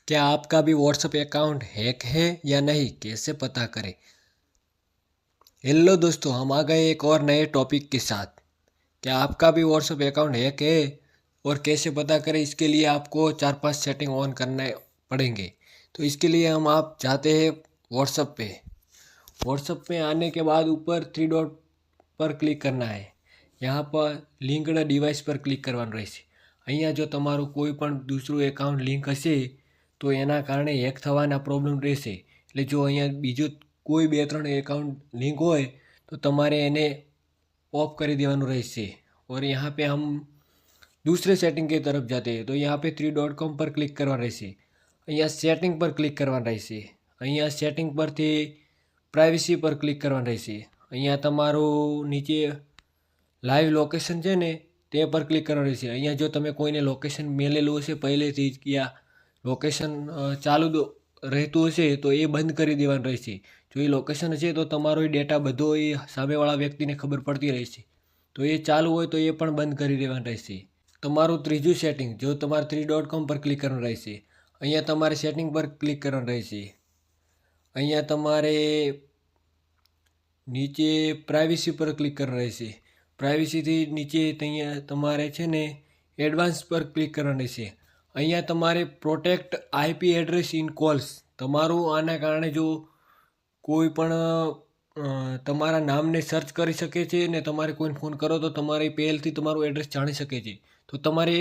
क्या आपका भी व्हाट्सएप अकाउंट हैक है या नहीं, कैसे पता करें। हेलो दोस्तों, हम आ गए एक और नए टॉपिक के साथ। क्या आपका भी व्हाट्सएप अकाउंट हैक है और कैसे पता करें, इसके लिए आपको 4-5 सेटिंग ऑन करने पड़ेंगे। तो इसके लिए आप जाते हैं व्हाट्सएप पे। व्हाट्सएप पे आने के बाद ऊपर 3 डॉट पर क्लिक करना है। यहाँ पर લિંક્ડ ડિવાઇસ પર ક્લિક કરવાનું રહેશે। અહીંયા જો તમારું કોઈ પણ દૂસરું એકાઉન્ટ લિંક હશે તો એના કારણે હેક થવાના પ્રોબ્લેમ રહેશે। એટલે જો અહીંયા બીજું કોઈ 2-3 એકાઉન્ટ લિંક હોય તો તમારે એને ऑफ कर देवानुं रहेशे। और यहाँ पे हम दूसरे सेटिंग की तरफ जाते हैं तो यहाँ पे 3.com पर क्लिक करवा रहेशे। अहींया सेटिंग पर क्लिक करवा रहेशे। अहींया सेटिंग परथी प्राइवेसी पर क्लिक करवा रहेशे। अहींया तमारुं नीचे लाइव लोकेशन है ने ते पर क्लिक करवा रहेशे। अहींया जो तमे कोईने लोकेशन मेलेलुं हशे पहलेथी ज कि आ लोकेशन चालू રહેતું હશે તો એ બંધ કરી દેવાનું રહેશે। જો એ લોકેશન હશે તો તમારો એ ડેટા બધો એ સામેવાળા વ્યક્તિને ખબર પડતી રહેશે। તો એ ચાલુ હોય તો એ પણ બંધ કરી દેવાનું રહેશે। તમારું ત્રીજું સેટિંગ, જો તમારે 3.com પર ક્લિક કરવાનું રહેશે। અહીંયા તમારે સેટિંગ પર ક્લિક કરવાનું રહેશે। અહીંયા તમારે નીચે પ્રાઇવેસી પર ક્લિક કરવાનું રહેશે। પ્રાઇવેસીથી નીચે અહીંયા તમારે છે ને એડવાન્સ પર ક્લિક કરવાનું રહેશે। અહીંયા તમારે protect IP address in calls, તમારું આના કારણે જો કોઈ પણ તમારા નામને સર્ચ કરી શકે છે ને તમારે કોઈને ફોન કરો તો તમારે પહેલથી તમારું એડ્રેસ જાણી શકે છે। તો તમારે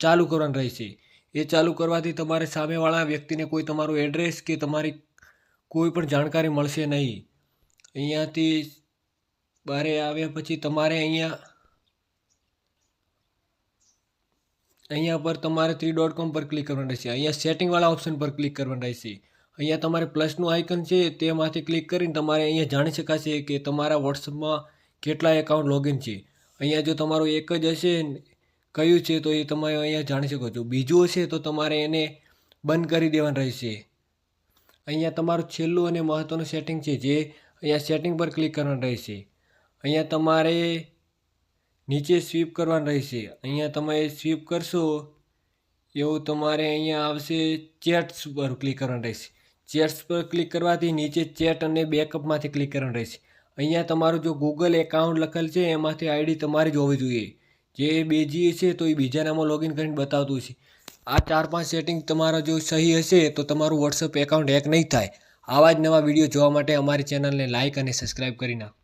ચાલુ કરવાનું રહેશે। એ ચાલુ કરવાથી તમારે સામેવાળા વ્યક્તિને કોઈ તમારું એડ્રેસ કે તમારી કોઈ પણ જાણકારી મળશે નહીં। અહીંયાથી બહાર આવ્યા પછી તમારે અહીંયા पर તમારે 3.com पर क्लिक करवानुं रहेशे। અહીંયા सेटिंगवाळा ऑप्शन पर क्लिक करवानुं रहेशे। અહીંયા તમારે प्लसનું आइकन છે તેમાંથી ક્લિક કરીને તમારે અહીંયા જાણી શકાશે કે તમારા વોટ્સઅપમાં કેટલા એકાઉન્ટ લોગિન છે। અહીંયા જો તમારું એક જ હશે કયું છે તો એ તમે અહીંયા જાણી શકો છો। બીજું હશે તો તમારે એને બંધ કરી દેવાનું રહેશે। અહીંયા તમારું છેલ્લું અને મહત્વનું સેટિંગ છે જે અહીંયા સેટિંગ પર ક્લિક કરવાનું રહેશે। અહીંયા તમારે नीचे स्वीप करवानुं रहेशे। अहींया तमे स्वीप करशो एवुं तमारे अहींया आवशे चेट्स पर क्लिक करवानुं रहेशे। चेट्स पर क्लिक करवाथी नीचे चेट अने बेकअप मांथी क्लिक करवानुं रहेशे। अहींया तमारुं जो गूगल एकाउंट लखेल छे एमांथी आईडी तमारी ज होवी जोईए। जे बीजी हशे तो ए बीजानामां लॉगिन करीने बतावतुं हशे। आ 4-5 सेटिंग तमारा जो सही हशे तो तमारुं व्हाट्सएप एकाउंट हेक नहीं थाय। आवा ज नवा विडियो जोवा माटे अमारी चेनलने लाइक अने सब्सक्राइब करी नाखो।